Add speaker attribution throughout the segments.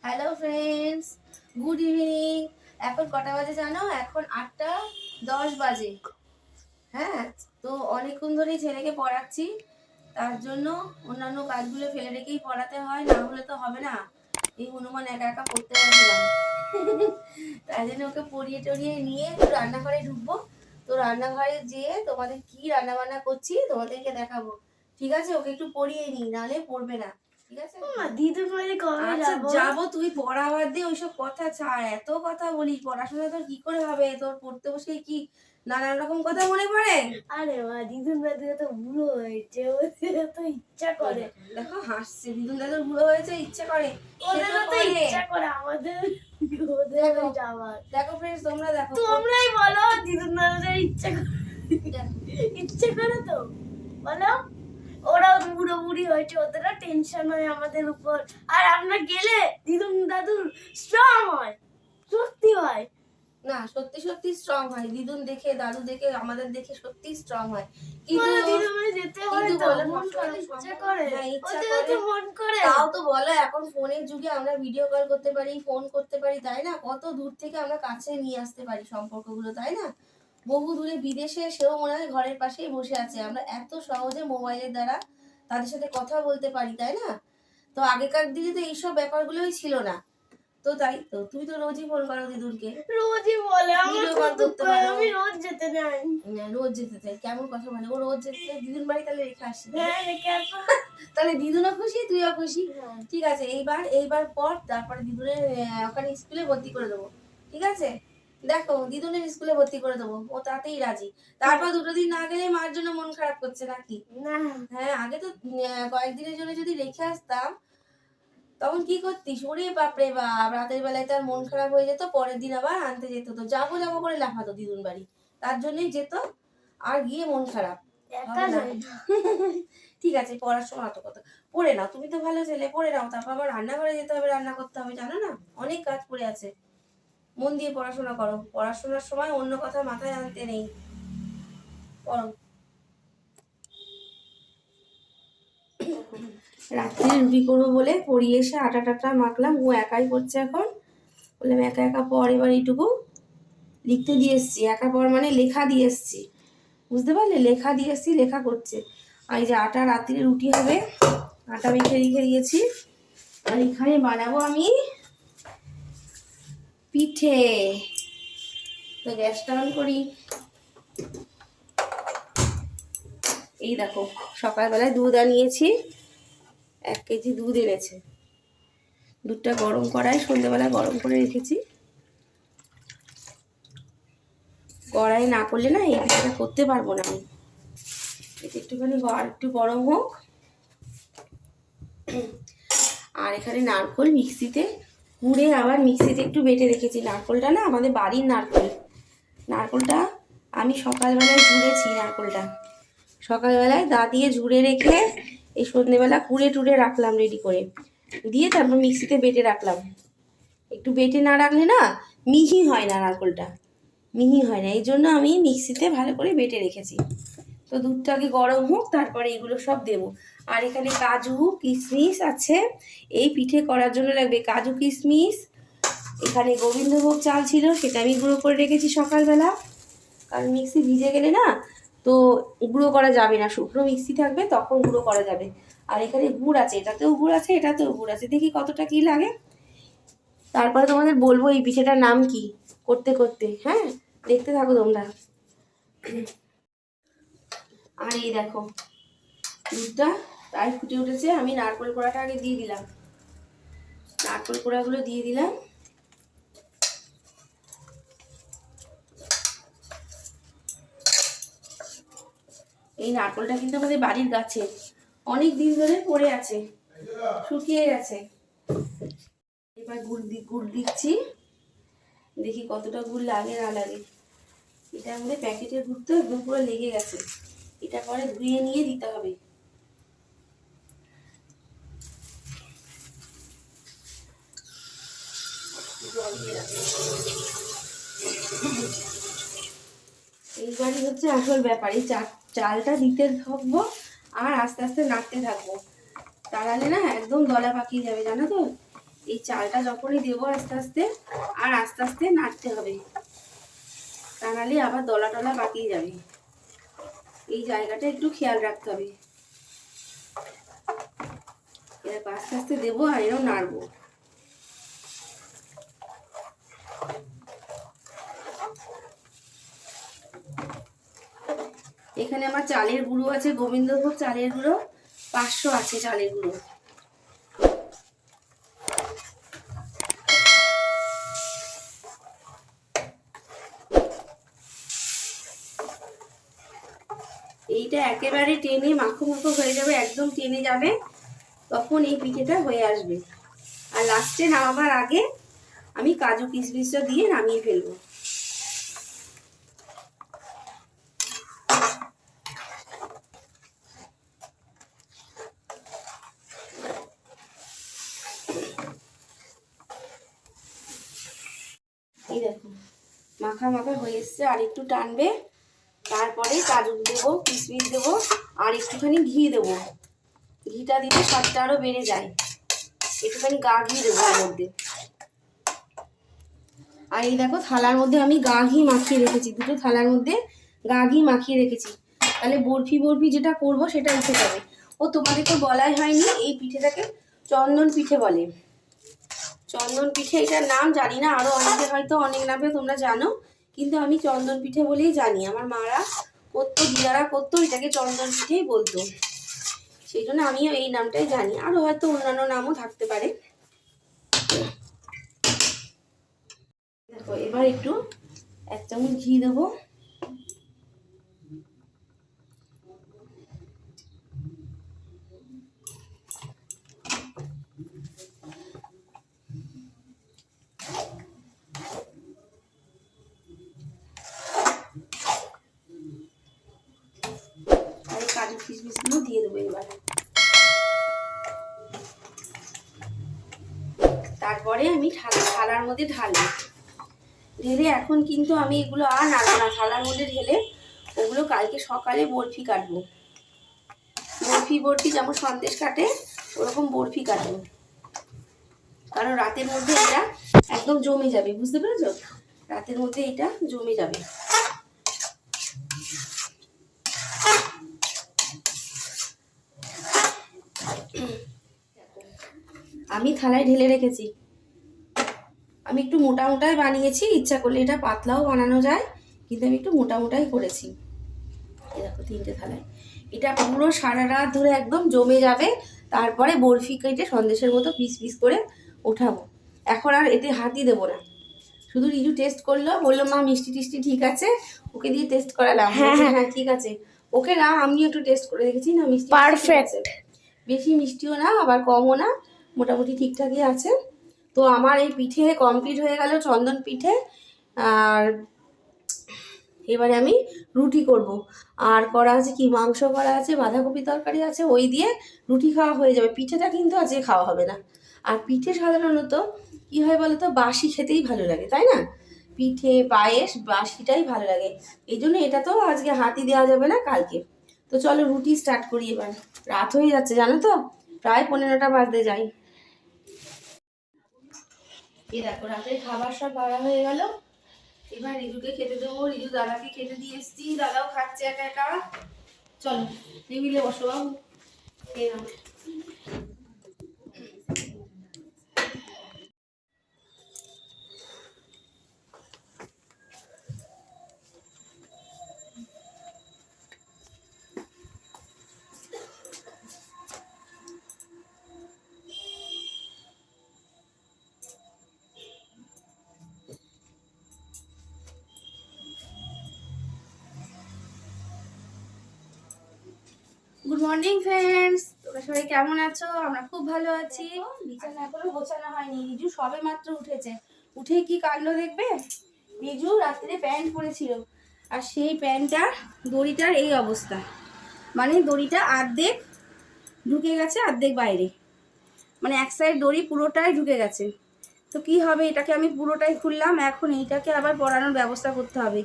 Speaker 1: Hello friends, good evening. এখন কটা বাজে জানো? এখন 8টা 10 বাজে। হ্যাঁ, তো অনেকক্ষণ ধরেই ছেলেকে পড়াচ্ছি, তার জন্য অন্যান্য কাজগুলো ফেলে রেখেই পড়াতে হয়, না হলে তো হবে না। এই হনুমান একা একা পড়তে পারছিলাম, তাই জন্য ওকে পড়িয়ে টড়িয়ে নিয়ে একটু রান্নাঘরে ঢুকবো। তো রান্নাঘরে যেয়ে তোমাদের কি রান্না বান্না করছি তোমাদেরকে দেখাবো। ঠিক আছে, ওকে একটু পড়িয়ে নিই, নাহলে পড়বে না। ঠিক আছে
Speaker 2: দিদির বাড়ি কবে
Speaker 1: আচ্ছা
Speaker 2: যাবো?
Speaker 1: যাবো, তুই পড়া বাদ দিয়ে ওইসব কথা ছাড়। এত কথা বলি, পড়াশোনা তোর কি করে হবে? তোর পড়তে বসে কি নানান রকম কথা মনে পড়ে?
Speaker 2: আরে মা, দিদুন দাদু তো বুড়ো হয়েছে, ওদের তো ইচ্ছা করে।
Speaker 1: দেখো হাসছে, দিদুন দাদুর বুড়ো হয়েছে, ইচ্ছে করে।
Speaker 2: ওদের তো ইচ্ছা করে আমাদের ওদের যাওয়ার।
Speaker 1: দেখো ফ্রেন্ডস, তোমরা দেখো,
Speaker 2: তোমরাই বলো দিদুন দাদুদের ইচ্ছা করে। ইচ্ছে করে তো বলো। ওরাও বুড়ো বুড়ি হয়েছে, ওদেরও টেনশন হয় আমাদের উপর। আর আমরা গেলে দিদুন দাদুর স্ট্রং হয়, সত্যি হয়।
Speaker 1: না, সত্যি সত্যি স্ট্রং হয়। দিদুন দেখে, দাদু দেখে, আমাদের দেখে সত্যি স্ট্রং হয়। তাও তো বলো, এখন ফোনের যুগে আমরা ভিডিও কল করতে পারি, ফোন করতে পারি, তাই না? কত দূর থেকে আমরা কাছে নিয়ে আসতে পারি সম্পর্কগুলো, তাই না? বহু দূরে বিদেশে, সেও মনে হয় ঘরের পাশেই বসে আছে। আমরা এত সহজে মোবাইলের দ্বারা তাদের সাথে কথা বলতে পারি, তাই না? তো আগেকার দিনে তো এইসব ব্যাপারগুলোই ছিল না। তো তাই তো, তুমি তো রোজই ফোন করো দিদুনকে।
Speaker 2: রোজই বলে আমি রোজ যেতে চাই।
Speaker 1: রোজ যেতে চাই, কেমন কথা বলে? ও রোজ যেতে চাই, দিদুন বাড়ি তাহলে রেখে আসি।
Speaker 2: হ্যাঁ, রেখে আসো।
Speaker 1: তাহলে দিদুনও খুশি, তুইও খুশি। ঠিক আছে, এইবার পর তারপরে দিদুনের ওখানে স্কুলে ভর্তি করে দেবো। ঠিক আছে, দেখো দিদুনের স্কুলে ভর্তি করে দেবো, ও তাতেই রাজি। তারপর 2 দিন না গেলে মার জন্য মন খারাপ করছে নাকি?
Speaker 2: না,
Speaker 1: হ্যাঁ, আগে তো কয়েকদিনের জন্য যদি রেখে আসতাম, তখন কি করতিস? ওরে বাপরে বাপ, রাতের বেলায় তার মন খারাপ হয়ে যেত, পরের দিন আবার আনতে যেত। তো যাবো যাবো করে লাফাতো দিদুন বাড়ি, তার জন্যই যেত। আর গিয়ে মন খারাপ হবে না। ঠিক আছে, পড়ার সময় অত কথা পড়ে নাও, তুমি তো ভালো ছেলে, পড়ে নাও। তারপর আবার রান্নাঘরে যেতে হবে, রান্না করতে হবে, জানো না? অনেক কাজ পড়ে আছে। মন দিয়ে পড়াশোনা করো, পড়াশোনার সময় অন্য কথা মাথায় আনতে নেই, পড়ো। রাত্রে রুটি করবো বলে পড়িয়ে এসে আটা টাটা মাখলাম। ও একাই করছে এখন, বললাম একা একা পর, এবার এইটুকু লিখতে দিয়ে এসছি। একা পর মানে লেখা দিয়ে এসছি, বুঝতে পারলে? লেখা দিয়ে এসছি, লেখা করছে। আর এই যে আটা, রাত্রে রুটি হবে, আটা মেখে রেখে দিয়েছি। আর এখানে বানাবো আমি পিঠে। তো গ্যাসটা অন করি। এই দেখো, সকালবেলায় দুধ আনিয়েছি, 1 কেজি দুধ এনেছে। দুধটা গরম করাই সন্ধ্যেবেলা গরম করে রেখেছি। কড়াই না করলে না এই পিঠাটা করতে পারবো না আমি। এটা একটুখানি একটু গরম হোক। আর এখানে নারকোল মিক্সিতে কুড়ে আবার মিক্সিতে একটু বেটে রেখেছি। নারকোলটা না আমাদের বাড়ির নারকোল। নারকোলটা আমি সকালবেলায় ঝুড়েছি। নারকোলটা সকালবেলায় দা দিয়ে ঝুড়ে রেখে এই সন্ধ্যেবেলা কুড়ে টুড়ে রাখলাম রেডি করে, দিয়ে তারপর মিক্সিতে বেটে রাখলাম। একটু বেটে না রাখলে না মিহি হয় না, নারকোলটা মিহি হয় না, এই জন্য আমি মিক্সিতে ভালো করে বেটে রেখেছি। তো দুধটা আগে গরম হোক, তারপরে এগুলো সব দেবো। আর এখানে কাজু কিশমিশ আছে, এই পিঠে করার জন্য লাগবে কাজু কিশমিশ। এখানে গোবিন্দভোগ চাল ছিল, সেটা আমি গুঁড়ো করে রেখেছি সকালবেলা, কারণ মিক্সি ভিজে গেলে না তো গুঁড়ো করা যাবে না, শুকনো মিক্সি থাকবে তখন গুঁড়ো করা যাবে। আর এখানে গুড় আছে, এটাতেও গুড় আছে, এটাতেও গুড় আছে। দেখি কতটা কি লাগে, তারপরে তোমাদের বলবো এই পিঠেটার নাম কি করতে করতে। হ্যাঁ, দেখতে থাকো তোমরা। আর এই দেখো দুধটা প্রায় ফুটে উঠেছে। আমি নারকেল কোড়াটা আগে দিয়ে দিলাম, নারকেল কোড়াগুলো দিয়ে দিলাম। এই নারকেলটা কিন্তু আমাদের বাড়ির গাছে, অনেক দিন ধরে পড়ে আছে, শুকিয়ে গেছে। এবার গুড় দিচ্ছি, দেখি কতটা গুড় লাগে না লাগে। এটা আমাদের প্যাকেটের গুড় তো একদম পুরো লেগে গেছে, এটা পরে ধুয়ে নিয়ে দিতে হবে। এইবারই হচ্ছে আসল ব্যাপার, এই চালটা দিতে থাকবো আর আস্তে আস্তে নাড়তে থাকবো, তাহলে না একদম দলা পাকিয়ে যাবে, জানো তো? এই চালটা যখনই দেবো আস্তে আস্তে আর আস্তে আস্তে নাড়তে হবে, তা নাহলে আবার দলা টলা পাকিয়ে যাবে। এই জায়গাটা একটু খেয়াল রাখতে হবে। এরকম আস্তে আস্তে দেবো আর এরকম নাড়বো। এখানে আমার চালের গুঁড়ো আছে, গোবিন্দভোগ চালের গুঁড়ো 500 আছে চালের গুঁড়ো। এইটা একেবারে টেনে মাখো মাখো হয়ে যাবে, একদম টেনে যাবে, তখন এই পিঠেটা হয়ে আসবে। আর লাস্টে নামাবার আগে আমি কাজু কিশমিশটা দিয়ে নামিয়ে ফেলবো। এই দেখো মাখা মাখা হয়ে এসছে, আর একটু টানবে, তারপরে কাজু দেবো, কিশমিশ দেবো, আর একটুখানি ঘি দেবো। ঘিটা দিলে স্বাদটা আরও বেড়ে যায়। একটুখানি গা ঘি দেবো এর মধ্যে। আর এই দেখো থালার মধ্যে আমি গা ঘি মাখিয়ে রেখেছি, দুটো থালার মধ্যে গা ঘি মাখিয়ে রেখেছি। তাহলে বরফি বরফি যেটা করব সেটা উঠে যাবে। ও তোমাদের তো বলাই হয়নি, এই পিঠেটাকে চন্দন পিঠে বলে। চন্দন পিঠে এটার নাম জানি না, আরও অনেকে হয়তো অনেক নামে তোমরা জানো, কিন্তু আমি চন্দন পিঠে বলেই জানি। আমার মারা করতো, দিদারা করতো, এটাকে চন্দন পিঠেই বলতো, সেই জন্য আমিও এই নামটাই জানি। আরও হয়তো অন্যান্য নামও থাকতে পারে। দেখো এবার একটু 1 চামচ ঘি দেবো। আর কাজু কিশমিশগুলো দিয়ে দেবো এবার। তারপরে আমি থালার মধ্যে ঢালবো। ঢেলে এখন কিন্তু আমি এগুলো আর নাড়বো না, থালার মধ্যে ঢেলে ওগুলো কালকে সকালে বরফি কাটবো। বরফি যেমন সন্দেশ কাটে ওরকম বরফি কাটবো, কারণ রাতের মধ্যে এটা একদম জমে যাবে, বুঝতে পেরেছো? রাতের মধ্যে এটা জমে যাবে। আমি থালায় ঢেলে রেখেছি। আমি একটু মোটা মোটাই বানিয়েছি, ইচ্ছা করলে এটা পাতলাও বানানো যায়, কিন্তু আমি একটু মোটা মোটাই করেছি। এই দেখো 3টে থালায়, এটা পুরো সারা রাত ধরে একদম জমে যাবে। তারপরে বরফি কেটে সন্দেশের মতো পিস পিস করে ওঠাবো। এখন আর এতে হাতই দেবো না, শুধু রিজু টেস্ট করলো, বললো মা মিষ্টি টিষ্টি ঠিক আছে, ওকে দিয়ে টেস্ট করালাম। হ্যাঁ ঠিক আছে। ওকে না, আমি একটু টেস্ট করে দেখেছি, না মিষ্টি পারফেক্ট, বেশি মিষ্টিও না আবার কমও না, মোটামুটি ঠিকঠাকই আছে। তো আমার এই পিঠে কমপ্লিট হয়ে গেল, চন্দন পিঠে। আর এবারে আমি রুটি করব। আর করা আছে কি, মাংস করা আছে, বাঁধাকপি তরকারি আছে, ওই দিয়ে রুটি খাওয়া হয়ে যাবে। পিঠেটা কিন্তু আজকে খাওয়া হবে না। আর পিঠে সাধারণত কী হয় বলো তো, বাসি খেতেই ভালো লাগে, তাই না? পিঠে পায়েস বাসিটাই ভালো লাগে, এই জন্য এটা তো আজকে হাতই দেওয়া যাবে না, কালকে। তো চলো রুটি স্টার্ট করি। এবার রাত হয়ে যাচ্ছে জানো তো, প্রায় 15টা বাজতে যাই। এই দেখো রাতের খাবার সব বাড়া হয়ে গেল। এবার রিজুকে খেতে দেবো। রিজু দাদাকে খেতে দিয়ে এসছি, দাদাও খাচ্ছে একা একা। চলো টেবিলে বসো বাবু, খেয়ে নাও। গুড মর্নিং ফ্রেন্ডস, তোমরা সবাই কেমন আছো? আমরা খুব ভালো আছি। বিছানা এখনো গোছানো হয়নি, রিজু সবে মাত্র উঠেছে। উঠে কি কাটলো দেখবে? রিজু রাত্রে প্যান্ট পরেছিল, আর সেই প্যান্টটার দড়িটার এই অবস্থা, মানে দড়িটা অর্ধেক ঢুকে গেছে অর্ধেক বাইরে, মানে এক সাইড দড়ি পুরোটাই ঢুকে গেছে। তো কি হবে, এটাকে আমি পুরোটাই খুললাম, এখন এইটাকে আবার পরানোর ব্যবস্থা করতে হবে।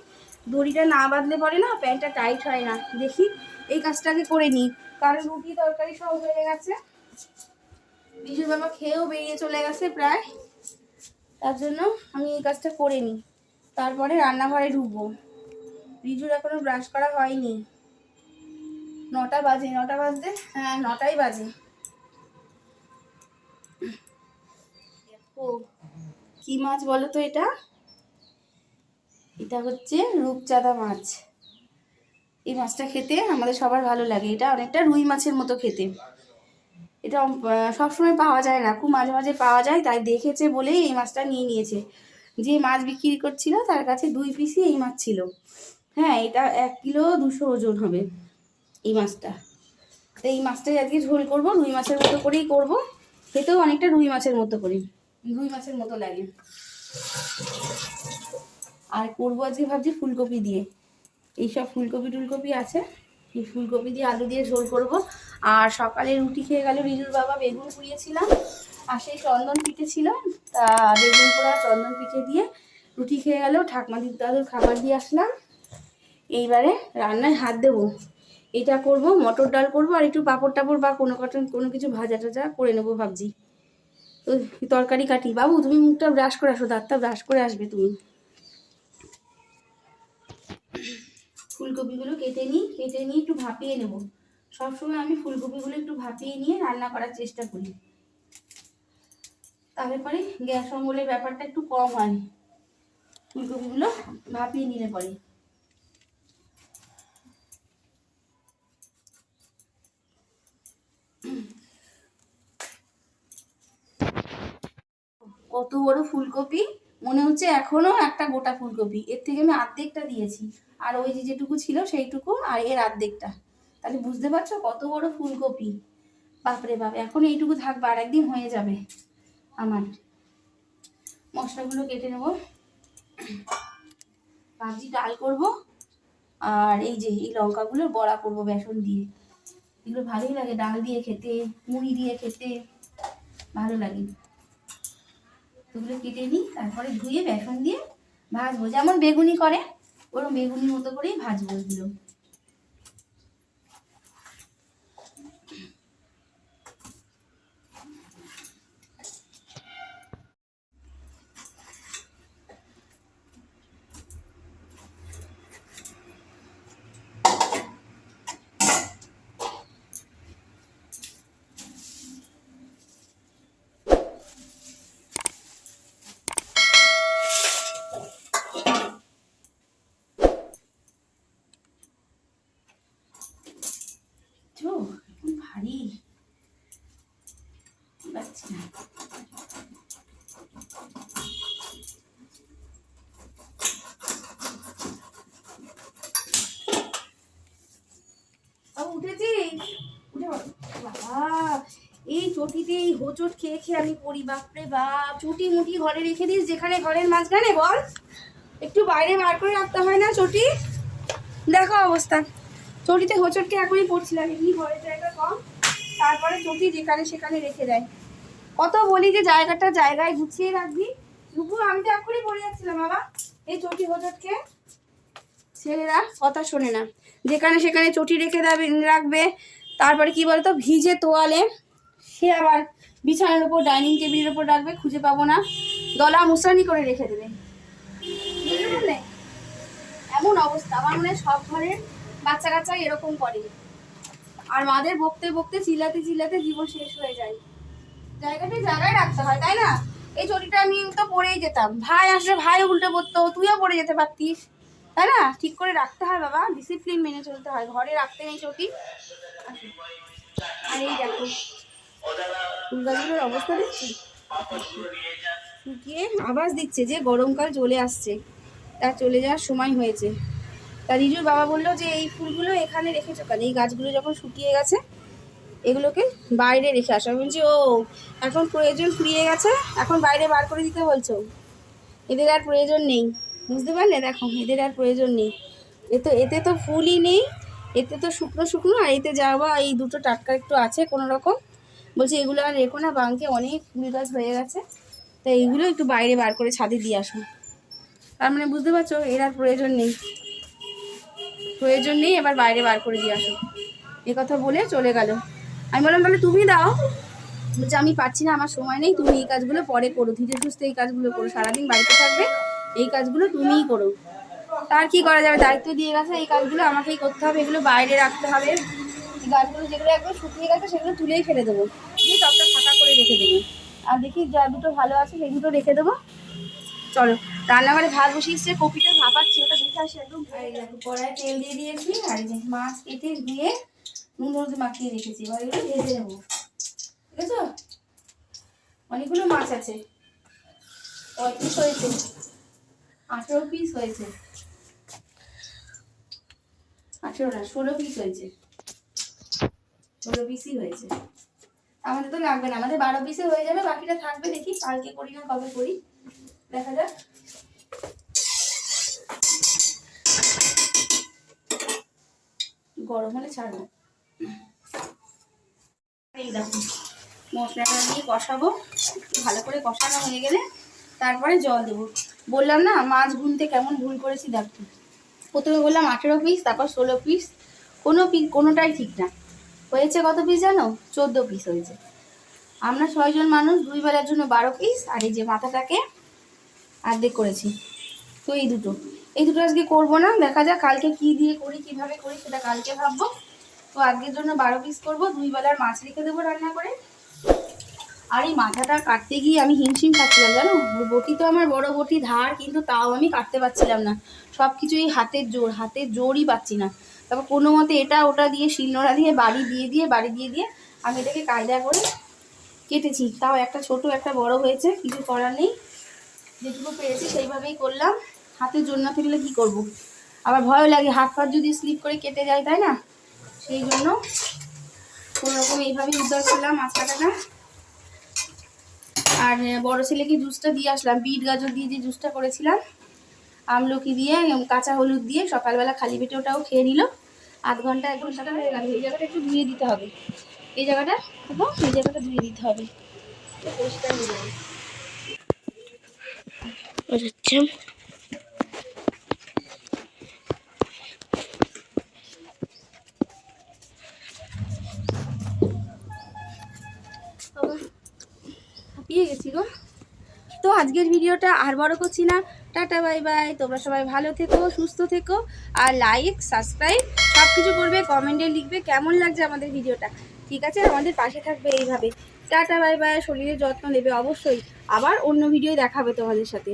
Speaker 1: দড়িটা না বাঁধলে পরে না প্যান্টটা টাইট হয় না। দেখি এই কাজটাকে করে নিই, কারণ রুটি তরকারি সব হয়ে গেছে। রিজুর বাবা খেয়েও বেরিয়ে চলে গেছে প্রায়, তার জন্য আমি এই কাজটা করে নিই, তারপরে রান্নাঘরে ঢুকবো। রিজুর এখনো ব্রাশ করা হয়নি, 9টা বাজে, 9টা বাজতে, হ্যাঁ 9টাই বাজে। দেখো কি মাছ বলো তো, এটা এটা হচ্ছে রূপচাঁদা মাছ। এই মাছটা খেতে আমাদের সবার ভালো লাগে, এটা অনেকটা রুই মাছের মতো খেতে। এটা সবসময় পাওয়া যায় না, খুব মাঝে মাঝে পাওয়া যায়, তাই দেখেছে বলেই এই মাছটা নিয়ে নিয়েছে। যে মাছ বিক্রি করছিল তার কাছে 2 পিসই এই মাছ ছিল। হ্যাঁ, এটা 1 কিলো 200 ওজন হবে এই মাছটা। তো এই মাছটাই আজকে ঝোল করব, রুই মাছের মতো করেই করব, খেতেও অনেকটা রুই মাছের মতো করি, রুই মাছের মতো লাগে। আর করবো আজকে ভাবছি ফুলকপি দিয়ে, এইসব ফুলকপি টুলকপি আছে, এই ফুলকপি দিয়ে আলু দিয়ে ঝোল করব। আর সকালে রুটি খেয়ে গেল রিজুর বাবা, বেগুন পুড়িয়েছিলাম আর সেই চন্দন পিঠে ছিল, তা বেগুন পোড়া চন্দন পিঠে দিয়ে রুটি খেয়ে গেল। ঠাকুমা দাদুর খাবার দিয়ে আসলাম, এইবারে রান্নায় হাত দেবো। এটা করব, মটর ডাল করব, আর একটু পাঁপড় টাপড় বা কোনো কিছু ভাজা টাজা করে নেবো ভাবছি। তো তরকারি কাটি। বাবু তুমি মুখটা ব্রাশ করে আসো, দাঁতটা ব্রাশ করে আসবে তুমি। ফুলকপিগুলো কেটে নিয়ে একটু ভাপিয়ে নেব। সবসময় আমি ফুলকপিগুলো একটু ভাপিয়ে নিয়ে রান্না করার চেষ্টা করি, তাহলে পরে গ্যাস অম্বলের ব্যাপারটা একটু কম হয়, ফুলকপিগুলো ভাপিয়ে নিলে পরে। কত বড় ফুলকপি, মনে হচ্ছে এখনো একটা গোটা ফুলকপি, এর থেকে আমি অর্ধেকটা দিয়েছি, আর ওই যে যেটুকু ছিল সেইটুকু, আর এর অর্ধেকটা, তাহলে বুঝতে পারছো কত বড় ফুলকপি। বাপরে বাপ, এখন এইটুকু থাকবে, আর একদিন হয়ে যাবে আমার। মশলাগুলো কেটে নেব, ভাবছি ডাল করব, আর এই যে এই লঙ্কাগুলো বড়া করব বেসন দিয়ে, এগুলো ভালোই লাগে ডাল দিয়ে খেতে, মুড়ি দিয়ে খেতে ভালো লাগে। এগুলো কেটে নিই, তারপরে ধুয়ে বেসন দিয়ে ভাজবো, যেমন বেগুনি করে ওরকম বেগুনির মতো করেই ভাজবো এগুলো। ভারী পাচ্ছি না। উঠেছি, উঠে বাবা, এই চটিতে এই হোঁচট খেয়ে খেয়ে আমি পড়ি, বাপরে বাপ। চটি মুটি ঘরে রেখে দিস, যেখানে ঘরের মাঝখানে বল, একটু বাইরে বার করে রাখতে হয় না চটি? দেখো অবস্থা, চটিতে হোঁচটকে এখনই পড়ছিলাম, এমনি ঘরের জায়গা কম, তারপরে চটি যেখানে সেখানে রেখে দেয়। কত বলি যে জায়গাটা জায়গায় গুছিয়ে রাখবি, রূপু আমি তো এখনই পড়ে যাচ্ছিলাম বাবা, এই চটি হোঁচটকে। ছেলেরা কথা শোনে না, যেখানে সেখানে চটি রেখে রাখবে। তারপরে কি বলতো, ভিজে তোয়ালে সে আবার বিছানার উপর ডাইনিং টেবিলের উপর রাখবে, খুঁজে পাবো না, দলা মুসানি করে রেখে দেবে, বুঝতে পারলে? এমন অবস্থা, আমার মনে হয় সব ঘরের বাচ্চা কাচ্চা এরকম করে, আর মাদের বকতে বকতে চিল্লাতে চিল্লাতে জীবন শেষ হয়ে যায়। জায়গাটাই জায়গায় রাখতে হয়, তাই না? এই চটিটা আমি তো পরেই যেতাম, ভাই আসলে ভাই উল্টে পড়তো, তুইও পরে যেতে পারতিস, তাই না? ঠিক করে রাখতে হয় বাবা, ডিসিপ্লিন মেনে চলতে হয়, ঘরে রাখতে নেই চটি। আর এই দেখো ফুল গাছগুলোর অবস্থা দেখছি, শুকিয়ে আওয়াজ দিচ্ছে যে গরমকাল চলে আসছে, তার চলে যাওয়ার সময় হয়েছে। তা রিজুর বাবা বললো যে এই ফুলগুলো এখানে রেখেছো কেন, এই গাছগুলো যখন শুকিয়ে গেছে এগুলোকে বাইরে রেখে আসো। আমি বলছি ও এখন প্রয়োজন ফুরিয়ে গেছে, এখন বাইরে বার করে দিতে বলছো, এদের আর প্রয়োজন নেই, বুঝতে পারলে? দেখো এদের আর প্রয়োজন নেই, এতে তো ফুলই নেই, এতে তো শুকনো শুকনো, আর এতে যাওয়া এই দুটো টাটকা একটু আছে কোনো রকম। বলছি এগুলো আর রেখো না, বাংকে অনেক ফুল গাছ হয়ে গেছে, তো এইগুলো একটু বাইরে বার করে ছাদে দিয়ে আসো। তার মানে বুঝতে পারছো এর আর প্রয়োজন নেই, এবার বাইরে বার করে দিয়ে আসো। এ কথা বলে চলে গেল। আমি বললাম তাহলে তুমি দাও,
Speaker 3: বলছে আমি পারছি না, আমার সময় নেই, তুমি এই কাজগুলো পরে করো, ধীরে সুস্থে এই কাজগুলো করো, সারাদিন বাড়িতে থাকবে, এই কাজগুলো তুমিই করো। তার কি করা যাবে, দায়িত্ব দিয়ে গেছে, এই কাজগুলো আমাকেই করতে হবে, এগুলো বাইরে রাখতে হবে। এই গাছগুলো যেগুলো একদম শুকিয়ে গেছে সেগুলো তুলেই ফেলে দেবো, দিয়ে টবটা ফাঁকা করে রেখে দেবো। আর দেখি যা দুটো ভালো আছে সেই দুটো রেখে দেবো। চলো রান্নাঘরে ভাত বসিয়েছে, কপিটা ভাপাচ্ছি, ওটা দেখে আসি একদম।
Speaker 1: আর এই দেখো কড়াই তেল দিয়ে দিয়েছি, আর এই যে মাছ কেটে ধুয়ে নুন হলুদ মাখিয়ে রেখেছি, এবার এগুলো ভেজে নেবো। ঠিক আছে, অনেকগুলো মাছ আছে, 35 হয়েছে, 18 পিস হয়েছে, 18 না 16 পিস হয়েছে, 16 পিসই হয়েছে। আমাদের তো লাগবে না, আমাদের 12 পিসে হয়ে যাবে, বাকিটা থাকবে, দেখি কালকে করি না কবে করি, দেখা যাক। গরম হলে ছাড়বো। এই দেখো মশলাটা দিয়ে কষাবো, একটু ভালো করে কষানো হয়ে গেলে তারপরে জল দেবো। বললাম না মাছ গুনতে কেমন ভুল করেছি দেখো, প্রথমে বললাম 18 পিস, তারপর 16 পিস, কোনোটাই ঠিক না। হয়েছে কত পিস জানো, 14 পিস হয়েছে। আমরা 6 জন মানুষ, 2 বেলার জন্য 12 পিস, আর এই যে মাথাটাকে অর্ধেক করেছি। তো এই দুটো আজকে করবো না, দেখা যাক কালকে কি দিয়ে করি, কিভাবে করি সেটা কালকে ভাববো। তো আজকের জন্য 12 পিস করবো, 2 বেলার মাছ রেখে দেবো রান্না করে। আর এই মাথাটা কাটতে গিয়ে আমি হিমশিম খাচ্ছিলাম জানো, বটি তো আমার বড় বটি ধার, কিন্তু তাও আমি কাটতে পারছিলাম না, সব কিছুই হাতের জোরই পাচ্ছি না। তারপর কোনো মতে এটা ওটা দিয়ে শিলনোড়া দিয়ে বাড়ি দিয়ে আমি এটাকে কায়দা করে কেটেছি। তাও একটা ছোট একটা বড় হয়েছে, কিছু করার নেই, যেটুকু পেরেছি সেইভাবেই করলাম। হাতের জোর না থাকলে কি করব, আবার ভয় লাগে হাত ফাত যদি স্লিপ করে কেটে যায়, তাই না? সেই জন্য কোনোরকম এইভাবেই উদ্ধার করলাম মাছ কাটাটা। আর বড় ছেলেকে জুসটা দিয়ে আসলাম, বিট গাজর দিয়ে যে জুসটা করেছিলাম, আমলকি দিয়ে কাঁচা হলুদ দিয়ে, সকালবেলা খালি পেটে ওটাও খেয়ে নিল। আধ ঘন্টা 1 ঘন্টা হয়ে গেল। এই জায়গাটা একটু ধুয়ে দিতে হবে, এই জায়গাটা ধুয়ে দিতে হবে, পরিষ্কার হয়ে যাবে।
Speaker 2: আচ্ছা
Speaker 3: হাঁপিয়ে গেছি গো। তো আজকের ভিডিওটা আর বড় করছি না, টাটা বাই বাই। তোমরা সবাই ভালো থেকো, সুস্থ থেকো, আর লাইক সাবস্ক্রাইব সব কিছু করবে, কমেন্টে লিখবে কেমন লাগছে আমাদের ভিডিওটা, ঠিক আছে? আমাদের পাশে থাকবে এইভাবে। টাটা বাই বাই, শরীরের যত্ন নেবে অবশ্যই, আবার অন্য ভিডিও দেখাবে তোমাদের সাথে।